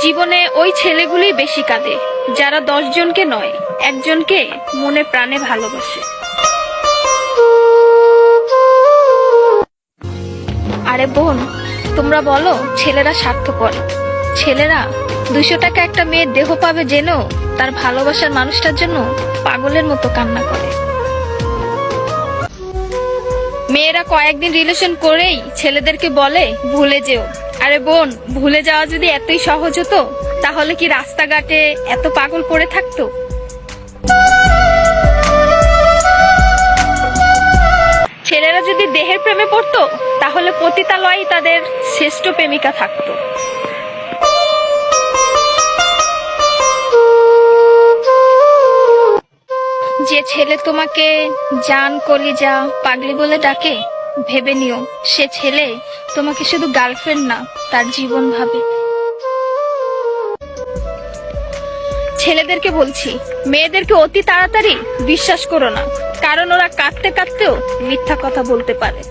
জীবনে ওই ছেলেগুলোই বেশি কাঁদে যারা 10 জনকে নয়, একজনকে মনে প্রাণে ভালোবাসে। আরে বোন, তোমরা বলো ছেলেরা স্বার্থপর। ছেলেরা 200 টাকা একটা মেয়ের দেহ পাবে জেনেও তার ভালোবাসার মানুষটার জন্য পাগলের মতো কান্না করে। মেয়েরা কয়েকদিন রিলেশন করেই ছেলেদেরকে বলে ভুলে যেও। আরে বোন, ভুলে যাওয়া যদি এতই সহজ হতো তাহলে কি রাস্তাঘাটে এত পাগল পড়ে থাকতো? ছেলেরা যদি দেহের প্রেমে পড়তো তাহলে পতিতালয়েই তাদের শ্রেষ্ঠ প্রেমিকা থাকতো। যে ছেলে তোমাকে জান, কলিজা, পাগলি বলে ডাকে, ভেবে নিও সে ছেলে তোমাকে শুধু গার্লফ্রেন্ড না, তার জীবন ভাবে। ছেলেদেরকে বলছি, মেয়েদেরকে অতি তাড়াতাড়ি বিশ্বাস করো না, কারণ ওরা কাঁদতে কাঁদতেও মিথ্যা কথা বলতে পারে।